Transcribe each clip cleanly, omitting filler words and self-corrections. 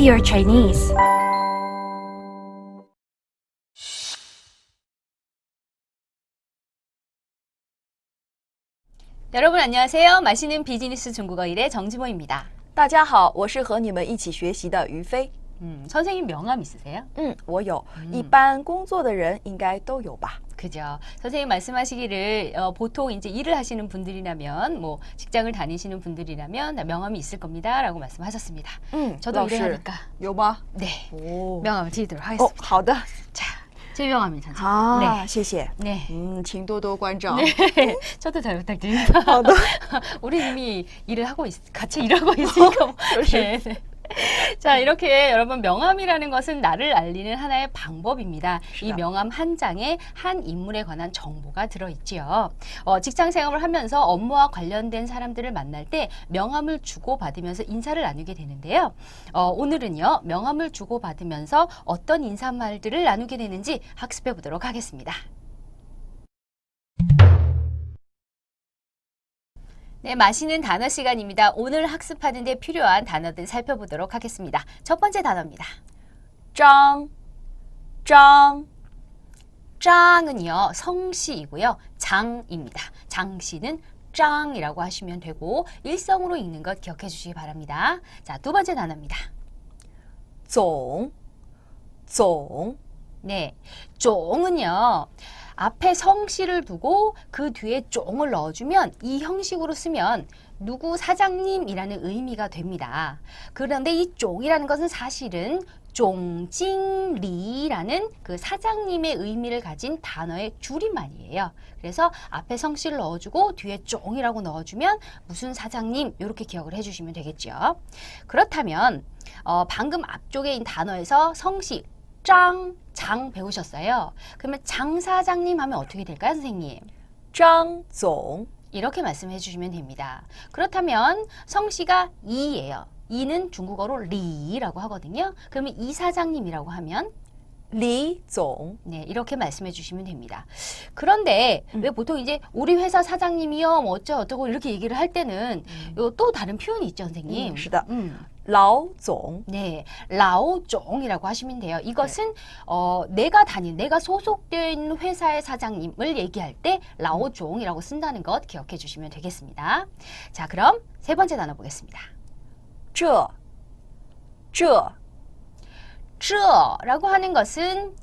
your Chinese. 여러분 안녕하세요. 맛있는 비즈니스 중국어 1의 정지모입니다. 大家好，我是和你们一起学习的于飞。 선생님 명함 있으세요? 我有，一般工作的人应该都有吧。 그죠. 선생님 말씀하시기를 보통 이제 일을 하시는 분들이라면 뭐 직장을 다니시는 분들이라면 명함이 있을 겁니다라고 말씀하셨습니다. 저도 老 일을 师 하니까 有吗？ 네 哦， 명함을 드리도록 哦， 하겠습니다. 好的， 자, 제 명함입니다. 선생님. 啊， 네. 谢谢。 네. 请多多关照。 저도 잘 부탁드립니다. 好的， 우리 이미 일을 하고 같이 일하고 있으니까. 네, 네. 자, 이렇게 여러분 명함이라는 것은 나를 알리는 하나의 방법입니다. 이 명함 한 장에 한 인물에 관한 정보가 들어있지요. 직장 생활을 하면서 업무와 관련된 사람들을 만날 때 명함을 주고받으면서 인사를 나누게 되는데요. 오늘은요, 명함을 주고받으면서 어떤 인사말들을 나누게 되는지 학습해 보도록 하겠습니다. 네, 맛있는 단어 시간입니다. 오늘 학습하는 데 필요한 단어들 살펴보도록 하겠습니다. 첫 번째 단어입니다. 张，张， 짱은요, 성씨이고요. 장입니다. 장씨는 짱이라고 하시면 되고 일성으로 읽는 것 기억해 주시기 바랍니다. 자, 두 번째 단어입니다. 总，总， 네, 쫑은요. 앞에 성씨를 두고 그 뒤에 쫑을 넣어주면 이 형식으로 쓰면 누구 사장님이라는 의미가 됩니다. 그런데 이 쫑이라는 것은 사실은 쫑징리라는 그 사장님의 의미를 가진 단어의 줄임말이에요. 그래서 앞에 성씨를 넣어주고 뒤에 쫑이라고 넣어주면 무슨 사장님 이렇게 기억을 해주시면 되겠죠. 그렇다면 방금 앞쪽에 있는 단어에서 성씨 장 배우셨어요. 그러면 장 사장님 하면 어떻게 될까요, 선생님? 张总， 이렇게 말씀해 주시면 됩니다. 그렇다면 성씨가 이예요. 이는 중국어로 리라고 하거든요. 그러면 이 사장님이라고 하면 李总， 네, 이렇게 말씀해 주시면 됩니다. 그런데 왜 보통 이제 우리 회사 사장님이요, 뭐 어쩌고 이렇게 얘기를 할 때는 또 다른 표현이 있죠, 선생님. 是的，老总， 네, 라오종이라고 하시면 돼요. 이것은 내가 소속되어 있는 회사의 사장님을 얘기할 때 라오종이라고 쓴다는 것 기억해 주시면 되겠습니다. 자, 그럼 세 번째 단어 보겠습니다. 这，这， 쯔라고 하는 것은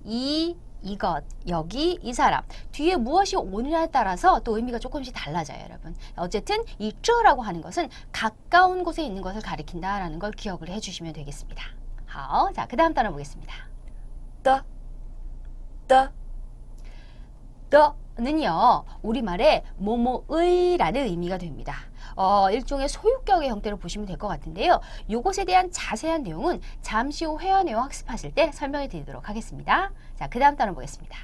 이것, 여기, 이 사람. 뒤에 무엇이 오느냐에 따라서 또 의미가 조금씩 달라져요, 여러분. 어쨌든 이 쯔라고 하는 것은 가까운 곳에 있는 것을 가리킨다라는 걸 기억을 해주시면 되겠습니다. 好, 자, 그 다음 단어 보겠습니다. 的，的， 더는요, 우리말에 뭐뭐의라는 의미가 됩니다. 일종의 소유격의 형태로 보시면 될 것 같은데요. 이것에 대한 자세한 내용은 잠시 후 회화 내용 학습하실 때 설명해 드리도록 하겠습니다. 자, 그 다음 단어 보겠습니다.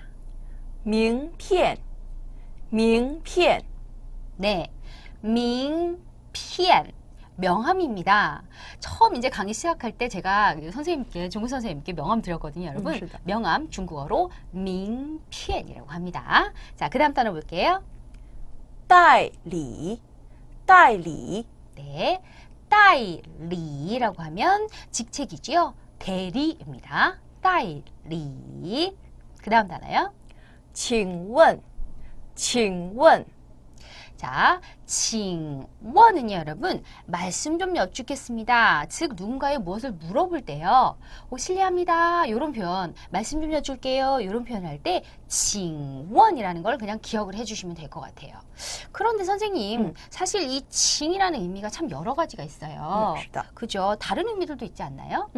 名片，名片， 네, 명편, 명함입니다. 처음 이제 강의 시작할 때 제가 선생님께, 중국 선생님께 명함 드렸거든요, 여러분.是的. 명함 중국어로 명편이라고 합니다. 자, 그 다음 단어 볼게요. 代理，代理， 네, 따이리라고 하면 직책이지요. 대리입니다. 따이리. 그 다음 단어요. 请问，请问， 자, 칭원은요, 여러분, 말씀 좀 여쭙겠습니다. 즉, 누군가의 무엇을 물어볼 때요. 실례합니다. 이런 표현, 말씀 좀 여쭐게요. 이런 표현 할 때, 칭원이라는 걸 그냥 기억을 해주시면 될 것 같아요. 그런데 선생님, 사실 이 칭이라는 의미가 참 여러 가지가 있어요. 是的， 그죠? 다른 의미들도 있지 않나요?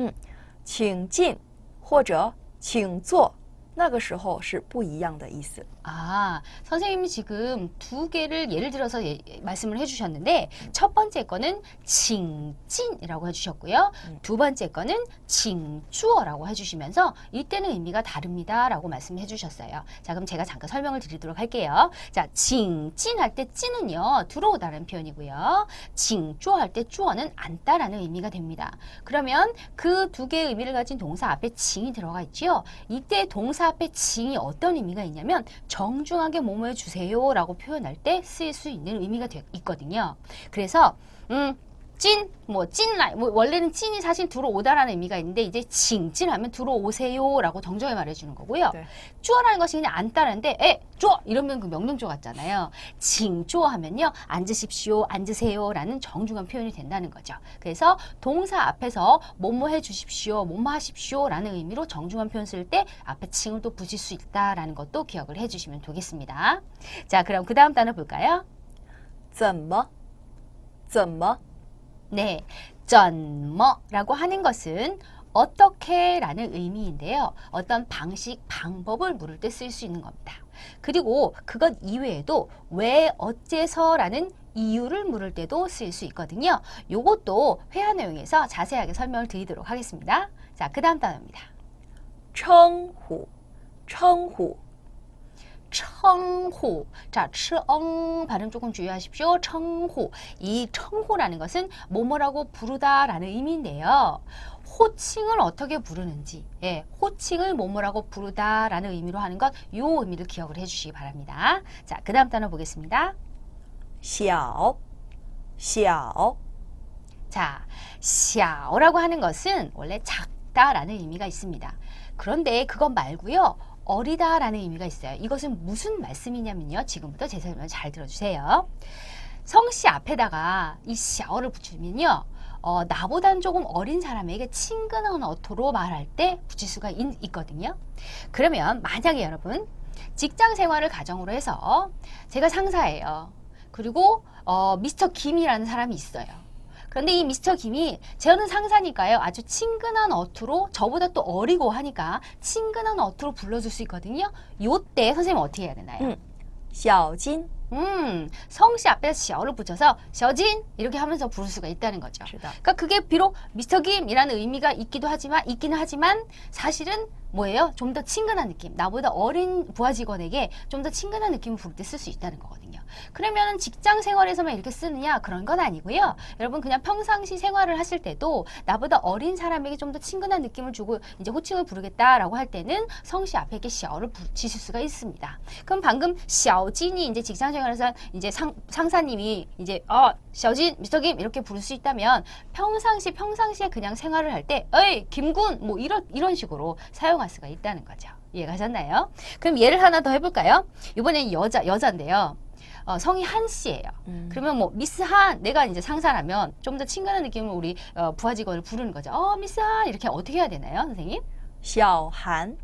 请进或者请坐，那个时候是不一样的意思。 아, 선생님이 지금 두 개를 예를 들어서 말씀을 해주셨는데 첫 번째 거는 칭진이라고 해주셨고요. 두 번째 거는 칭주어라고 해주시면서 이때는 의미가 다릅니다 라고 말씀을 해주셨어요. 자, 그럼 제가 잠깐 설명을 드리도록 할게요. 자, 칭진 할 때 찐은요 들어오다라는 표현이고요. 칭주어 할 때 주어는 앉다라는 의미가 됩니다. 그러면 그 두 개의 의미를 가진 동사 앞에 칭이 들어가 있지요. 이때 동사 앞에 칭이 어떤 의미가 있냐면 정중하게 뭐뭐 해주세요 라고 표현할 때 쓰일 수 있는 의미가 있거든요. 그래서 찐, 뭐 찐라이, 뭐 원래는 찐이 사실 들어오다라는 의미가 있는데 이제 칭찐하면 들어오세요라고 정정해 말해주는 거고요. 네. 쭈어라는 것이 그냥 앉다라는데 쭈어 이러면 그 명령조 같잖아요. 칭쭈어 하면요 앉으십시오, 앉으세요라는 정중한 표현이 된다는 거죠. 그래서 동사 앞에서 뭐뭐 해주십시오, 뭐뭐 하십시오라는 의미로 정중한 표현 쓸 때 앞에 칭을 또 붙일 수 있다라는 것도 기억을 해주시면 되겠습니다. 자, 그럼 그 다음 단어 볼까요? 怎么？怎么？ 네, 怎么라고 하는 것은 어떻게 라는 의미인데요. 어떤 방식, 방법을 물을 때 쓸 수 있는 겁니다. 그리고 그것 이외에도 왜, 어째서 라는 이유를 물을 때도 쓸 수 있거든요. 요것도 회화 내용에서 자세하게 설명을 드리도록 하겠습니다. 자, 그 다음 단어입니다. 称呼，称呼， 称呼. 자, 称 발음 조금 주의하십시오. 称呼. 이 称呼라는 것은 뭐뭐라고 부르다라는 의미인데요. 호칭을 어떻게 부르는지, 예, 호칭을 뭐뭐라고 부르다라는 의미로 하는 것, 요 의미를 기억을 해주시기 바랍니다. 자, 그 다음 단어 보겠습니다. 小，小， 자, 小라고 하는 것은 원래 작다라는 의미가 있습니다. 그런데 그것 말고요. 어리다라는 의미가 있어요. 이것은 무슨 말씀이냐면요. 지금부터 제 설명을 잘 들어주세요. 성씨 앞에다가 이 小를 붙이면요. 나보단 조금 어린 사람에게 친근한 어투로 말할 때 붙일 수가 있거든요. 그러면 만약에 여러분 직장 생활을 가정으로 해서 제가 상사예요. 그리고 미스터 김이라는 사람이 있어요. 그런데 이 미스터 김이 저는 상사니까요. 아주 친근한 어투로 저보다 또 어리고 하니까 친근한 어투로 불러줄 수 있거든요. 요때 선생님 어떻게 해야 되나요? 小金， 성씨 앞에 小를 붙여서 小진 이렇게 하면서 부를 수가 있다는 거죠. 是的， 그러니까 그게 비록 미스터 김이라는 의미가 있기는 하지만 사실은 뭐예요? 좀 더 친근한 느낌. 나보다 어린 부하 직원에게 좀 더 친근한 느낌을 부를 때 쓸 수 있다는 거거든요. 그러면 직장 생활에서만 이렇게 쓰느냐? 그런 건 아니고요. 여러분 그냥 평상시 생활을 하실 때도 나보다 어린 사람에게 좀 더 친근한 느낌을 주고 이제 호칭을 부르겠다라고 할 때는 성씨 앞에 이렇게 小를 붙이실 수가 있습니다. 그럼 방금 小진이 이제 직장 생활에서 이제 상사님이 이제 小진, 미스터 김 이렇게 부를 수 있다면 평상시에 그냥 생활을 할 때 에이 김군 뭐 이런 식으로 사용할 수가 있다는 거죠. 이해가셨나요? 그럼 예를 하나 더 해볼까요? 이번엔 여자인데요. 성이 한 씨예요. 그러면 뭐 미스 한, 내가 이제 상사라면 좀 더 친근한 느낌으로 우리 부하 직원을 부르는 거죠. 미스 한 이렇게 어떻게 해야 되나요, 선생님? 小韩，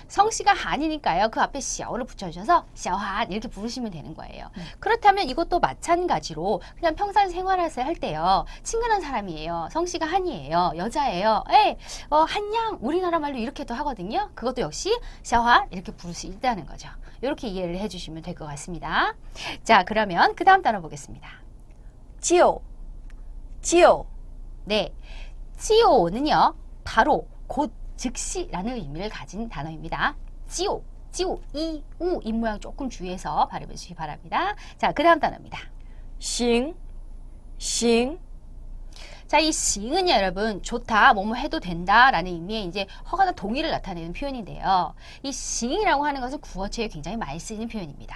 성씨가 한이니까요. 그 앞에 小를 붙여주셔서 小한 이렇게 부르시면 되는 거예요. 그렇다면 이것도 마찬가지로 그냥 평상 생활에서 할 때요. 친근한 사람이에요. 성씨가 한이에요. 여자예요. 한양 우리나라 말로 이렇게도 하거든요. 그것도 역시 小한 이렇게 부를 수 있다는 거죠. 이렇게 이해를 해주시면 될 것 같습니다. 자, 그러면 그 다음 단어 보겠습니다. 就，就， 네, 就는요. 바로 곧 즉시라는 의미를 가진 단어입니다. 就, 就, 이, 우, 입 모양 조금 주의해서 발음해 주시기 바랍니다. 자, 그 다음 단어입니다. 行，行， 자, 이 싱은요, 여러분, 좋다, 뭐뭐 해도 된다 라는 의미의 이제 허가나 동의를 나타내는 표현인데요. 이 싱이라고 하는 것은 구어체에 굉장히 많이 쓰이는 표현입니다.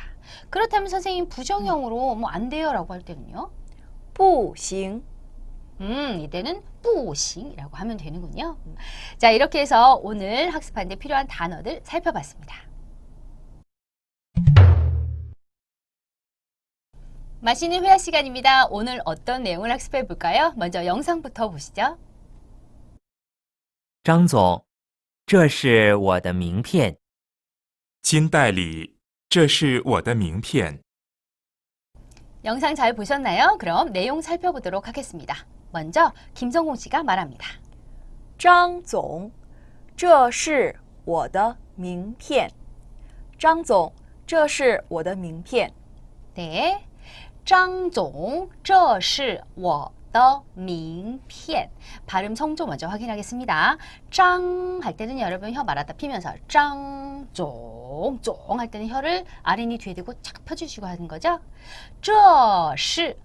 그렇다면 선생님 부정형으로 뭐 안 돼요 라고 할 때는요? 不行， 이때는 不行이라고 하면 되는군요. 자, 이렇게 해서 오늘 학습하는 데 필요한 단어들 살펴봤습니다. 맛있는 회화 시간입니다. 오늘 어떤 내용을 학습해 볼까요? 먼저 영상부터 보시죠. 张总，这是我的名片。金代理，这是我的名片。 영상 잘 보셨나요? 그럼 내용 살펴보도록 하겠습니다. 먼저 김성공 씨가 말합니다. 张总，这是我的名片。张总，这是我的名片。 네, 张总，这是我的名片. 발음 성조 먼저 확인하겠습니다. 짱 할 때는 여러분 혀 말았다 피면서 짱, 쫑 할 때는 혀를 아랫니 뒤에 대고 착 펴주시고 하는 거죠. 这是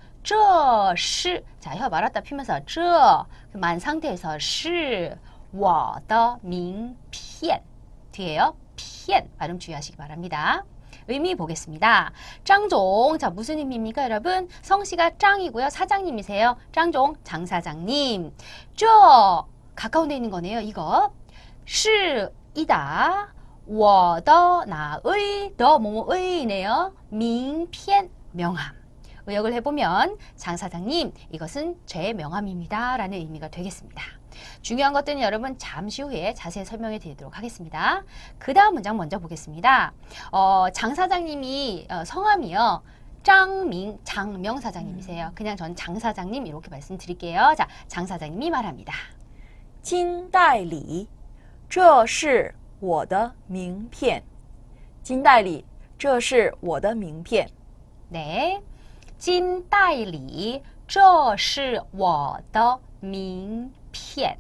자, 혀 말았다 피면서 这만 상태에서 是我的名片 뒤에요. 片 발음 주의하시기 바랍니다. 의미 보겠습니다. 짱종, 자 무슨 의미입니까 여러분? 성씨가 짱이고요. 사장님이세요. 짱종, 장사장님. 저 가까운 데 있는 거네요. 이거. 是이다. 我的 나의 더 뭐뭐의네요. 名片 명함. 의역을 해보면 장사장님 이것은 제 명함입니다 라는 의미가 되겠습니다. 중요한 것들은 여러분 잠시 후에 자세히 설명해 드리도록 하겠습니다. 그 다음 문장 먼저 보겠습니다. 장사장님이 성함이요. 짱밍, 장명사장님이세요. 그냥 전 장사장님 이렇게 말씀드릴게요. 자, 장사장님이 말합니다. 金代理，这是我的名片。金代理，这是我的名片。 네. 金代理,这是我的名片.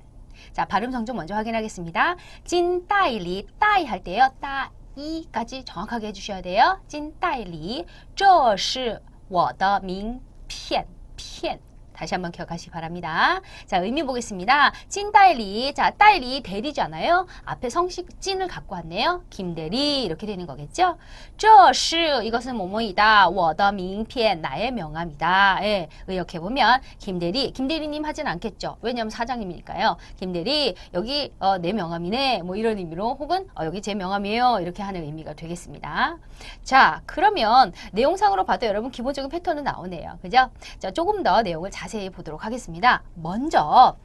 자, 발음 정정 먼저 확인하겠습니다. 金代理, 따이 할 때요. 따이까지 정확하게 해주셔야 돼요. 金代理,这是我的名片. 片. 다시 한번 기억하시기 바랍니다. 자, 의미 보겠습니다. 찐代理, 자, 代理 대리잖아요. 앞에 성식 찐을 갖고 왔네요. 김대리 이렇게 되는 거겠죠. 这是 이것은 뭐뭐이다. 我的名片 나의 명함이다. 예, 의역해보면 김대리님 하진 않겠죠. 왜냐하면 사장님이니까요. 김대리 여기 내 명함이네. 뭐 이런 의미로 혹은 여기 제 명함이에요. 이렇게 하는 의미가 되겠습니다. 자, 그러면 내용상으로 봐도 여러분 기본적인 패턴은 나오네요. 그죠? 자, 조금 더 내용을 자세히 보도록 하겠습니다. 먼저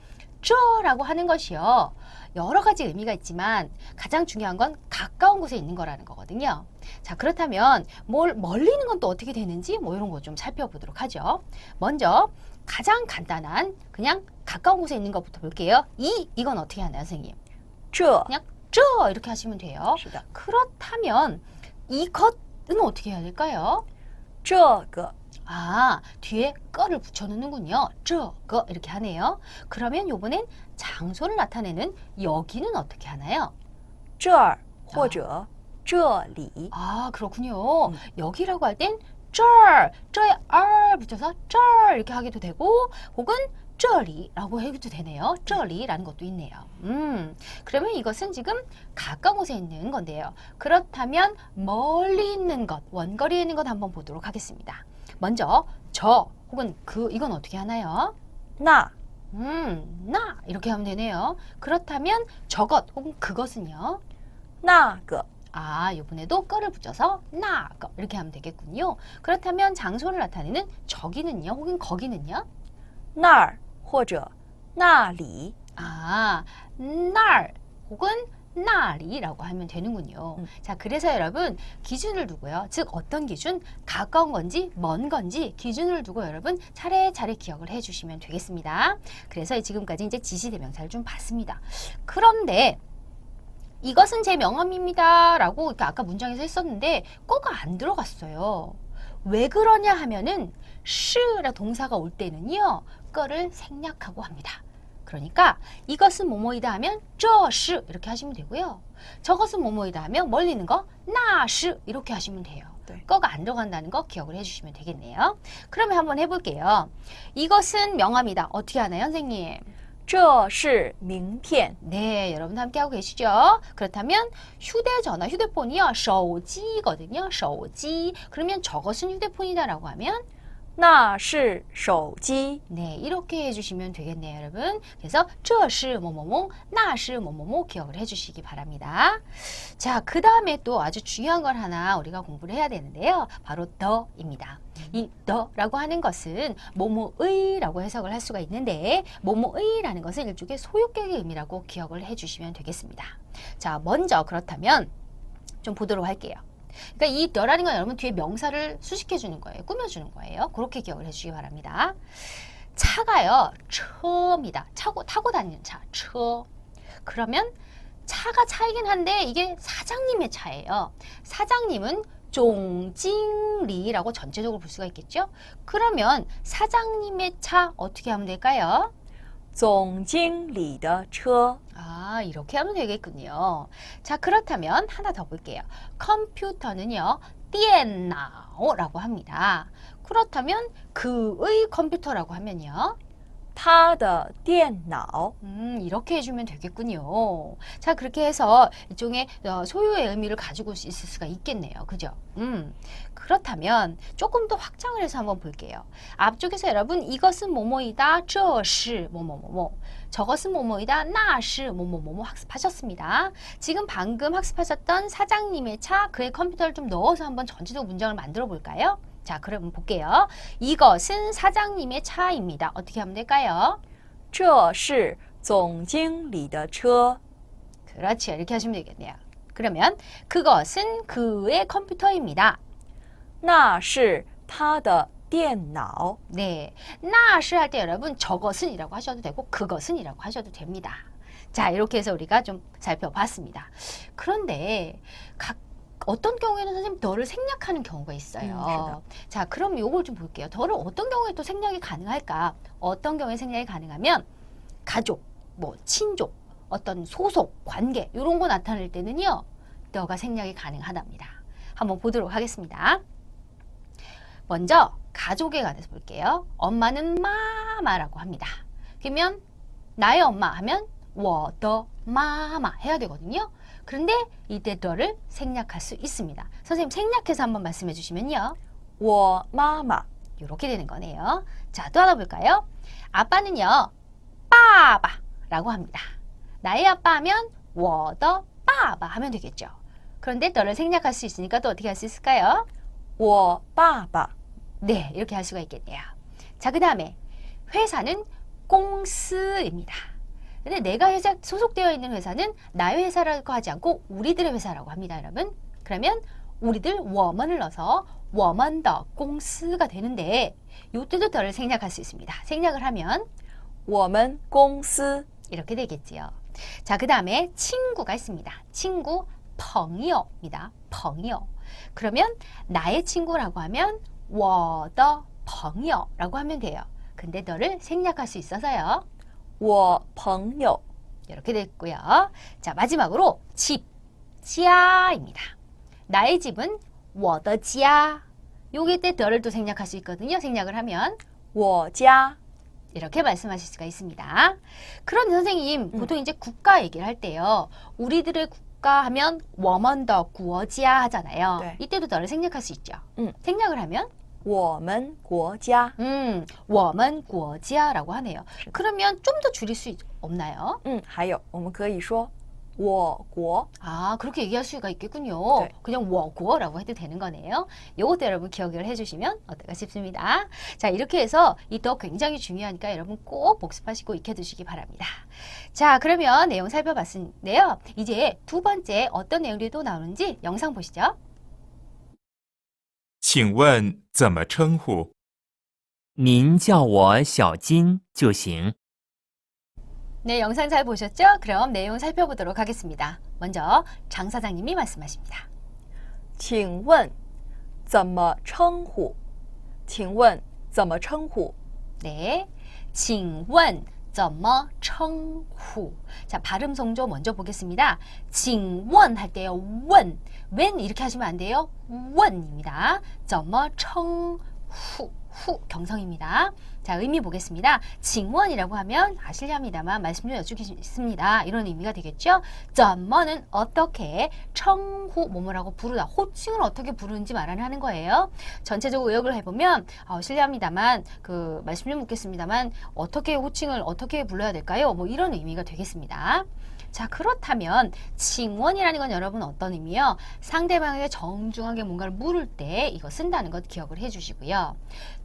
저라고 하는 것이요. 여러 가지 의미가 있지만 가장 중요한 건 가까운 곳에 있는 거라는 거거든요. 자, 그렇다면 멀리 있는 건 또 어떻게 되는지 뭐 이런 거 좀 살펴보도록 하죠. 먼저 가장 간단한 그냥 가까운 곳에 있는 것부터 볼게요. 이건 어떻게 하나요, 선생님? 这 그냥 저 이렇게 하시면 돼요. 是的， 그렇다면 이것은 어떻게 해야 될까요? 这个 아, 뒤에 거를 붙여놓는군요. 这个 이렇게 하네요. 그러면 요번엔 장소를 나타내는 여기는 어떻게 하나요? 这儿或者这里， 아, 그렇군요. 여기라고 할 땐 这儿, 这에 알 붙여서 这儿 이렇게 하기도 되고 혹은 这里라고 해도 되네요. 这里라는 것도 있네요. 그러면 이것은 지금 가까운 곳에 있는 건데요. 그렇다면 멀리 있는 것, 원거리에 있는 것 한번 보도록 하겠습니다. 먼저 저 혹은 그 이건 어떻게 하나요? 那 나 이렇게 하면 되네요. 그렇다면 저것 혹은 그것은요? 那个 아, 이번에도 거를 붙여서 나거 이렇게 하면 되겠군요. 그렇다면 장소를 나타내는 저기는요 혹은 거기는요? 那儿或者那里， 아, 날 혹은 나리라고 하면 되는군요. 자, 그래서 여러분 기준을 두고요. 즉 어떤 기준? 가까운 건지 먼 건지 기준을 두고 여러분 차례차례 기억을 해주시면 되겠습니다. 그래서 지금까지 이제 지시대명사를 좀 봤습니다. 그런데 이것은 제 명함입니다 라고 아까 문장에서 했었는데 거가 안 들어갔어요. 왜 그러냐 하면은 시라 동사가 올 때는요 거를 생략하고 합니다. 그러니까 이것은 뭐뭐이다 하면 这是 이렇게 하시면 되고요. 저것은 뭐뭐이다 하면 멀리 있는 거 那是 이렇게 하시면 돼요. 네. 거가 안 들어간다는 거 기억을 해주시면 되겠네요. 그러면 한번 해볼게요. 이것은 명함이다. 어떻게 하나요, 선생님? 这是名片， 네, 여러분 함께 하고 계시죠? 그렇다면 휴대전화, 휴대폰이요. 手机거든요. 手机. 그러면 저것은 휴대폰이다라고 하면 那是手机， 네, 이렇게 해주시면 되겠네요, 여러분. 그래서 这是뭐뭐뭐, 那是뭐뭐뭐 기억을 해주시기 바랍니다. 자, 그 다음에 또 아주 중요한 걸 하나 우리가 공부를 해야 되는데요. 바로 더입니다. 이 더라고 하는 것은 뭐뭐의라고 해석을 할 수가 있는데 뭐뭐의라는 것은 일종의 소유격의 의미라고 기억을 해주시면 되겠습니다. 자, 먼저 그렇다면 좀 보도록 할게요. 그러니까 이 더라는 건 여러분 뒤에 명사를 수식해 주는 거예요. 꾸며주는 거예요. 그렇게 기억을 해주시기 바랍니다. 차가요. 처입니다. 타고 다니는 차. 처. 그러면 차가 차이긴 한데 이게 사장님의 차예요. 사장님은 종징리라고 전체적으로 볼 수가 있겠죠. 그러면 사장님의 차 어떻게 하면 될까요? 总经理的车， 아, 이렇게 하면 되겠군요. 자, 그렇다면 하나 더 볼게요. 컴퓨터는요, 电脑라고 합니다. 그렇다면 그의 컴퓨터라고 하면요, 他的电脑 이렇게 해주면 되겠군요. 자, 그렇게 해서 일종의 소유의 의미를 가지고 있을 수가 있겠네요. 그죠? 그렇다면 조금 더 확장을 해서 한번 볼게요. 앞쪽에서 여러분 이것은 뭐뭐이다, 这是뭐뭐뭐뭐, 저것은 뭐뭐이다, 那是뭐뭐뭐뭐 학습하셨습니다. 지금 방금 학습하셨던 사장님의 차, 그의 컴퓨터를 좀 넣어서 한번 전체적 문장을 만들어 볼까요? 자, 그럼 볼게요. 이것은 사장님의 차입니다. 어떻게 하면 될까요? 这是总经理的车 그렇죠. 이렇게 하시면 되겠네요. 그러면 그것은 그의 컴퓨터입니다. 那是他的电脑 네, 那是할 때 여러분 저것은 이라고 하셔도 되고 그것은 이라고 하셔도 됩니다. 자, 이렇게 해서 우리가 좀 살펴봤습니다. 그런데 어떤 경우에는 선생님 덜을 생략하는 경우가 있어요. 자, 그럼 요걸 좀 볼게요. 덜을 어떤 경우에 또 생략이 가능할까? 어떤 경우에 생략이 가능하면 가족, 뭐 친족, 어떤 소속, 관계 이런 거 나타낼 때는요. 더가 생략이 가능하답니다. 한번 보도록 하겠습니다. 먼저 가족에 관해서 볼게요. 엄마는 마마라고 합니다. 그러면 나의 엄마 하면 我的妈妈 해야 되거든요. 그런데 이때 더를 생략할 수 있습니다. 선생님 생략해서 한번 말씀해 주시면요. 我妈妈 이렇게 되는 거네요. 자, 또 하나 볼까요? 아빠는요. 빠바라고 합니다. 나의 아빠 하면 我的爸爸 하면 되겠죠. 그런데 더를 생략할 수 있으니까 또 어떻게 할 수 있을까요? 我爸爸 네, 이렇게 할 수가 있겠네요. 자, 그 다음에 회사는 공스입니다. 근데 내가 회사 소속되어 있는 회사는 나의 회사라고 하지 않고 우리들의 회사라고 합니다, 여러분. 그러면 우리들 我们을 넣어서 我们的公司가 되는데 이때도 더를 생략할 수 있습니다. 생략을 하면 我们公司 이렇게 되겠지요. 자, 그 다음에 친구가 있습니다. 친구 朋友입니다. 朋友. 그러면 나의 친구라고 하면 我的朋友라고 하면 돼요. 근데 너를 생략할 수 있어서요. 我朋友 이렇게 됐고요. 자, 마지막으로 집, 지아입니다. 나의 집은 我的家. 요게 때 더를 또 생략할 수 있거든요. 생략을 하면 我家 이렇게 말씀하실 수가 있습니다. 그런데 선생님, 보통 이제 국가 얘기를 할 때요. 우리들의 국가 하면 我们的国家 하잖아요. 네. 이때도 더를 생략할 수 있죠. 음. 생략을 하면 我们国家 我们国家라고 하네요. 그러면 좀 더 줄일 수 없나요? 还有我们可以说我国 아, 그렇게 얘기할 수가 있겠군요. 네. 그냥 我国라고 해도 되는 거네요. 요것도 여러분 기억을 해주시면 어떨까 싶습니다. 자, 이렇게 해서 이 더 굉장히 중요하니까 여러분 꼭 복습하시고 익혀두시기 바랍니다. 자, 그러면 내용 살펴봤는데요. 이제 두 번째 어떤 내용들이 또 나오는지 영상 보시죠. 请问怎么称呼？您叫我小金就行。 네, 영상 잘 보셨죠? 그럼 내용 살펴보도록 하겠습니다. 먼저 장 사장님이 말씀하십니다. 请问怎么称呼请问怎么称呼 네, 请问怎么称呼? 자, 발음 성조 먼저 보겠습니다. 请问할 때요. 问, when 이렇게 하시면 안 돼요. 问입니다. 怎么称呼? 후 경성입니다. 자, 의미 보겠습니다. 请问이라고 하면 아시렵니다만 말씀 좀 여쭙겠습니다. 이런 의미가 되겠죠. 怎么는 어떻게, 称呼뭐뭐라고 부르다. 호칭을 어떻게 부르는지 말하는 거예요. 전체적으로 의역을 해보면 실례합니다만 그 말씀 좀 묻겠습니다만 어떻게 호칭을 어떻게 불러야 될까요? 뭐 이런 의미가 되겠습니다. 자, 그렇다면 칭원이라는 건 여러분 어떤 의미요? 상대방에게 정중하게 뭔가를 물을 때 이거 쓴다는 것 기억을 해주시고요.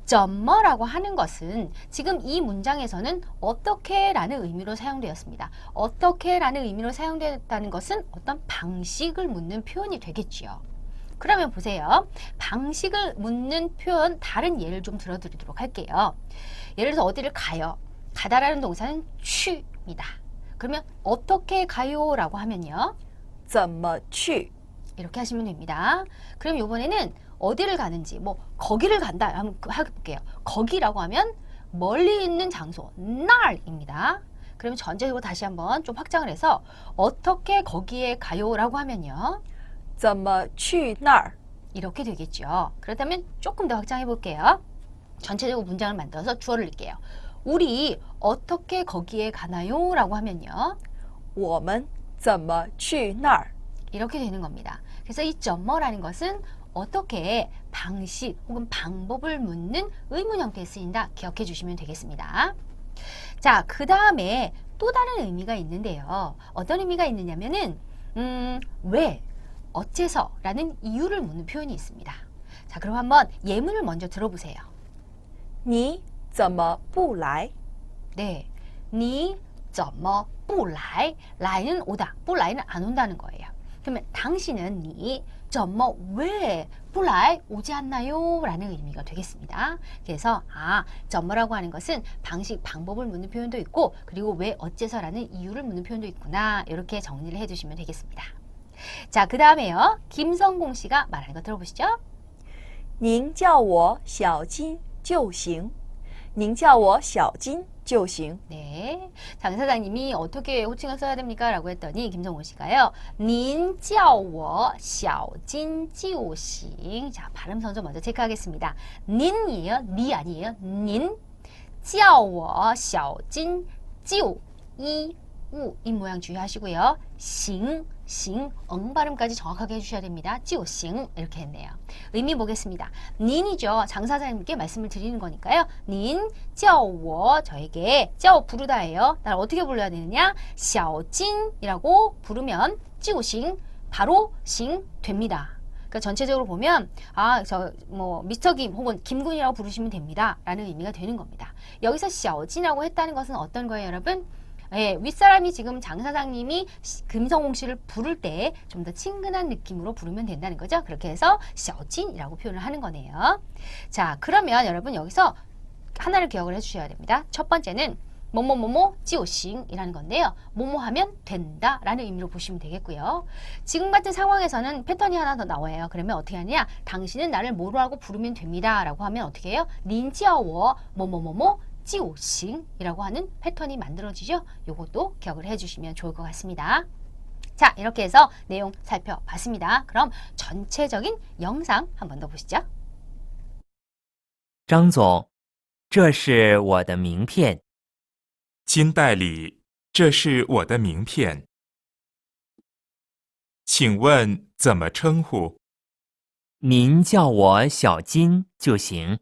怎么라고 하는 것은 지금 이 문장에서는 어떻게 라는 의미로 사용되었습니다. 어떻게 라는 의미로 사용되었다는 것은 어떤 방식을 묻는 표현이 되겠지요. 그러면 보세요. 방식을 묻는 표현 다른 예를 좀 들어드리도록 할게요. 예를 들어서 어디를 가요. 가다라는 동사는 취입니다. 그러면 어떻게 가요? 라고 하면요. 怎么去 이렇게 하시면 됩니다. 그럼 이번에는 어디를 가는지 뭐 거기를 간다 한번 해볼게요. 거기라고 하면 멀리 있는 장소 날입니다. 그럼 전체적으로 다시 한번 좀 확장을 해서 어떻게 거기에 가요? 라고 하면요. 怎么去那儿 이렇게 되겠죠. 그렇다면 조금 더 확장해 볼게요. 전체적으로 문장을 만들어서 주어를 낼게요. 우리 어떻게 거기에 가나요? 라고 하면요. 我们怎么去那儿? 이렇게 되는 겁니다. 그래서 이 점머라는 것은 어떻게 방식 혹은 방법을 묻는 의문 형태에 쓰인다. 기억해 주시면 되겠습니다. 자, 그 다음에 또 다른 의미가 있는데요. 어떤 의미가 있느냐면은 왜, 어째서 라는 이유를 묻는 표현이 있습니다. 자, 그럼 한번 예문을 먼저 들어보세요. 你怎么不来? 네, 你怎么不来? 라이는 오다, 不来는 안 온다는 거예요. 그러면 당신은 你怎么왜 不来 오지 않나요? 라는 의미가 되겠습니다. 그래서怎么라고 하는 것은 방식, 방법을 묻는 표현도 있고 그리고 왜, 어째서라는 이유를 묻는 표현도 있구나. 이렇게 정리를 해주시면 되겠습니다. 자, 그 다음에요. 김성공 씨가 말하는 거 들어보시죠. 您叫我小金就行. 您叫我小金就行. 네, 장사장님이 어떻게 호칭을 써야 됩니까? 라고 했더니 김성호 씨가요. 您叫我小金就行. 자, 발음 선서 먼저 체크하겠습니다. 您이에요. 니 아니에요. 您叫我小金就이 우, 이 모양 주의하시고요. 싱, 응 발음까지 정확하게 해주셔야 됩니다. 지오싱 이렇게 했네요. 의미 보겠습니다. 닌이죠. 장사장님께 말씀을 드리는 거니까요. 닌, 叫我 저에게 叫 부르다예요. 날 어떻게 불러야 되느냐? 小金이라고 부르면 지오싱 바로 싱 됩니다. 그러니까 전체적으로 보면 미스터 김 혹은 김군이라고 부르시면 됩니다. 라는 의미가 되는 겁니다. 여기서 小金이라고 했다는 것은 어떤 거예요, 여러분? 예, 윗사람이 지금 장사장님이 김성홍 씨를 부를 때 좀 더 친근한 느낌으로 부르면 된다는 거죠. 그렇게 해서 小金이라고 표현을 하는 거네요. 자, 그러면 여러분 여기서 하나를 기억을 해주셔야 됩니다. 첫 번째는 뭐뭐뭐뭐 지오싱이라는 건데요. 뭐뭐 하면 된다 라는 의미로 보시면 되겠고요. 지금 같은 상황에서는 패턴이 하나 더 나와요. 그러면 어떻게 하냐? 당신은 나를 뭐로 하고 부르면 됩니다 라고 하면 어떻게 해요? 您叫我 뭐뭐뭐뭐 지오싱이라고 하는 패턴이 만들어지죠. 요것도 기억을 해주시면 좋을 것 같습니다. 자, 이렇게 해서 내용 살펴봤습니다. 그럼 전체적인 영상 한 번 더 보시죠. 张总，这是我的名片。金代理，这是我的名片。请问怎么称呼？您叫我小金就行。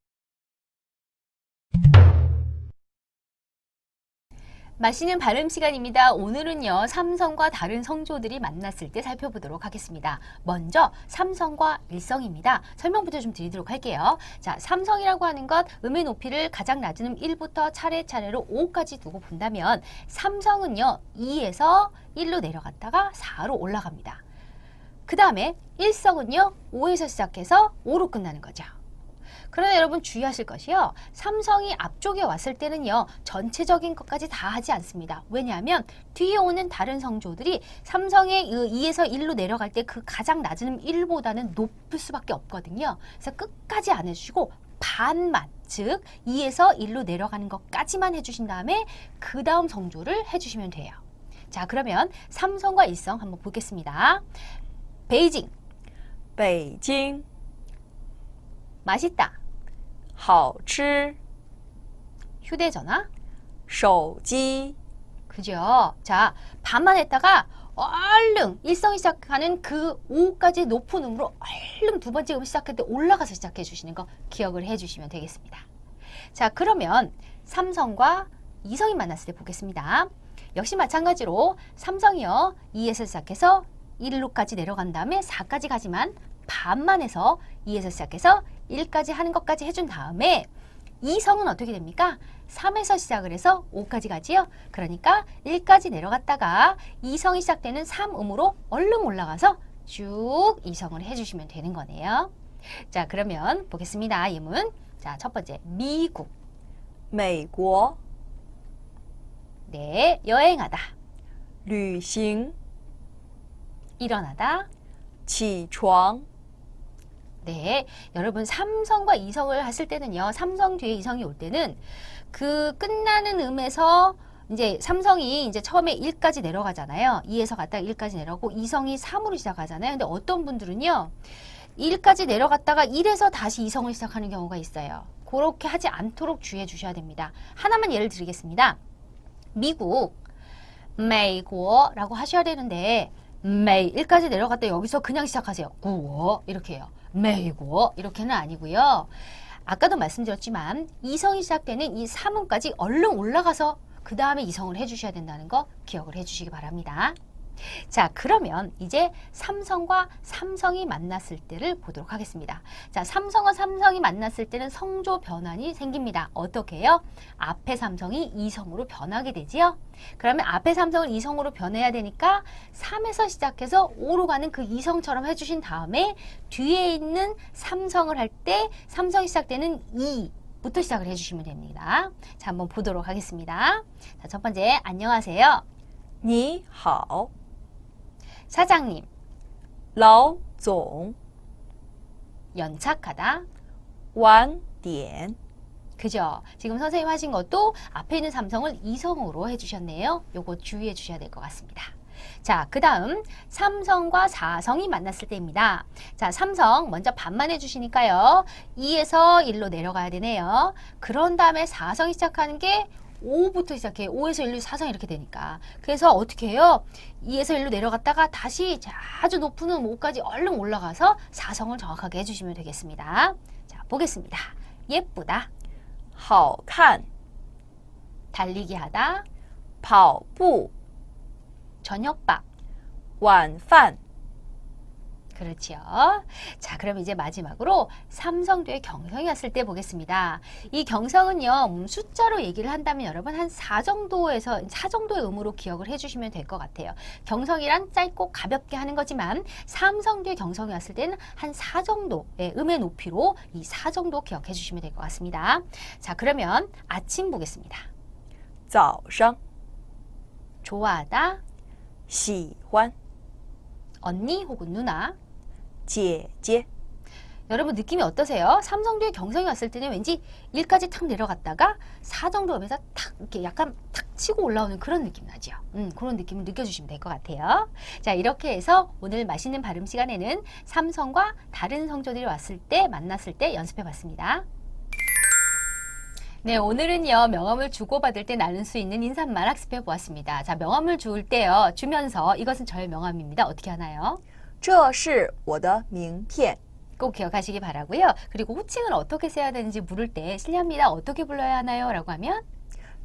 맛있는 발음 시간입니다. 오늘은요, 삼성과 다른 성조들이 만났을 때 살펴보도록 하겠습니다. 먼저 삼성과 일성입니다. 설명부터 좀 드리도록 할게요. 자, 삼성이라고 하는 것, 음의 높이를 가장 낮은 음 1부터 차례차례로 5까지 두고 본다면 삼성은요, 2에서 1로 내려갔다가 4로 올라갑니다. 그 다음에 일성은요, 5에서 시작해서 5로 끝나는 거죠. 그러나 여러분 주의하실 것이요. 삼성이 앞쪽에 왔을 때는요. 전체적인 것까지 다 하지 않습니다. 왜냐하면 뒤에 오는 다른 성조들이 삼성의 2에서 1로 내려갈 때 그 가장 낮은 1보다는 높을 수밖에 없거든요. 그래서 끝까지 안 해주시고 반만, 즉 2에서 1로 내려가는 것까지만 해주신 다음에 그 다음 성조를 해주시면 돼요. 자, 그러면 삼성과 일성 한번 보겠습니다. 베이징, 北京 맛있다, 好吃 휴대전화, 手机 그죠? 자, 반만 했다가 얼른 일성이 시작하는 그 5까지 높은 음으로 얼른 두 번째 음 시작할 때 올라가서 시작해 주시는 거 기억을 해 주시면 되겠습니다. 자, 그러면 삼성과 이성이 만났을 때 보겠습니다. 역시 마찬가지로 삼성이요. 2에서 시작해서 1로까지 내려간 다음에 4까지 가지만 반만 해서 2에서 시작해서 1까지 하는 것까지 해준 다음에 이성은 어떻게 됩니까? 3에서 시작을 해서 5까지 가지요. 그러니까 1까지 내려갔다가 이성이 시작되는 3음으로 얼른 올라가서 쭉 이성을 해주시면 되는 거네요. 자, 그러면 보겠습니다. 예문. 자, 첫 번째 미국. 美国 네, 여행하다. 旅行 일어나다. 起床 네, 여러분 삼성과 이성을 했을 때는요. 삼성 뒤에 이성이 올 때는 그 끝나는 음에서 이제 삼성이 이제 처음에 1까지 내려가잖아요. 2에서 갔다가 1까지 내려가고 이성이 3으로 시작하잖아요. 근데 어떤 분들은요. 1까지 내려갔다가 1에서 다시 이성을 시작하는 경우가 있어요. 그렇게 하지 않도록 주의해 주셔야 됩니다. 하나만 예를 드리겠습니다. 미국, 美国라고 하셔야 되는데 1까지 내려갔다 여기서 그냥 시작하세요. 国 이렇게 해요. 美国 이렇게는 아니고요. 아까도 말씀드렸지만 이성이 시작되는 이 사문까지 얼른 올라가서 그 다음에 이성을 해주셔야 된다는 거 기억을 해주시기 바랍니다. 자, 그러면 이제 삼성과 삼성이 만났을 때를 보도록 하겠습니다. 자, 삼성과 삼성이 만났을 때는 성조 변환이 생깁니다. 어떻게 해요? 앞에 삼성이 이성으로 변하게 되지요? 그러면 앞에 삼성을 이성으로 변해야 되니까 3에서 시작해서 5로 가는 그 이성처럼 해주신 다음에 뒤에 있는 삼성을 할 때 삼성이 시작되는 2부터 시작을 해주시면 됩니다. 자, 한번 보도록 하겠습니다. 자, 첫 번째, 안녕하세요. 你好 사장님, 老总 연착하다. 晚点 그죠? 지금 선생님 하신 것도 앞에 있는 삼성을 이성으로 해주셨네요. 요거 주의해 주셔야 될 것 같습니다. 자, 그 다음 삼성과 사성이 만났을 때입니다. 자, 삼성 먼저 반만 해주시니까요. 2에서 1로 내려가야 되네요. 그런 다음에 사성이 시작하는 게 5부터 시작해요. 5에서 1로 4성 이렇게 되니까. 그래서 어떻게 해요? 2에서 1로 내려갔다가 다시 아주 높은 5까지 얼른 올라가서 4성을 정확하게 해주시면 되겠습니다. 자, 보겠습니다. 예쁘다. 好看 달리기 하다. 跑步 저녁밥. 晚饭 그렇지요. 자, 그럼 이제 마지막으로 삼성 뒤에 경성이 왔을 때 보겠습니다. 이 경성은요, 숫자로 얘기를 한다면 여러분 한 4 정도의 음으로 기억을 해주시면 될 것 같아요. 경성이란 짧고 가볍게 하는 거지만 삼성 뒤에 경성이 왔을 때는 한 4 정도의 음의 높이로 이 4 정도 기억해 주시면 될 것 같습니다. 자, 그러면 아침 보겠습니다. 早上 좋아하다, 喜欢 언니 혹은 누나. 姐姐 여러분 느낌이 어떠세요? 삼성 뒤에 경성이 왔을 때는 왠지 1까지 탁 내려갔다가 4 정도 오면서 탁 이렇게 약간 탁 치고 올라오는 그런 느낌 나죠? 그런 느낌을 느껴주시면 될 것 같아요. 자, 이렇게 해서 오늘 맛있는 발음 시간에는 삼성과 다른 성조들이 왔을 때, 만났을 때 연습해 봤습니다. 네, 오늘은요, 명함을 주고받을 때 나눌 수 있는 인사말 학습해 보았습니다. 자, 명함을 줄 때요, 주면서 이것은 저의 명함입니다. 어떻게 하나요? 这是我的名片 꼭 기억하시기 바라고요. 그리고 호칭을 어떻게 써야 되는지 물을 때 실례합니다. 어떻게 불러야 하나요? 라고 하면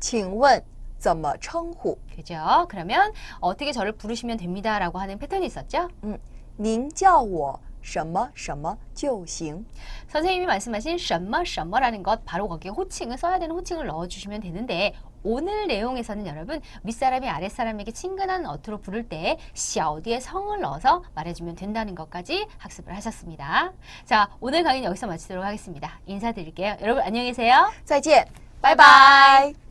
请问怎么称呼 그죠? 그러면 어떻게 저를 부르시면 됩니다. 라고 하는 패턴이 있었죠? 您叫我什么什么就行 선생님이 말씀하신 什么什么라는 것 바로 거기에 호칭을 써야 되는 호칭을 넣어주시면 되는데 오늘 내용에서는 여러분 윗사람이 아랫사람에게 친근한 어투로 부를 때 샤오 뒤에 성을 넣어서 말해주면 된다는 것까지 학습을 하셨습니다. 자, 오늘 강의는 여기서 마치도록 하겠습니다. 인사드릴게요. 여러분 안녕히 계세요. 再见拜拜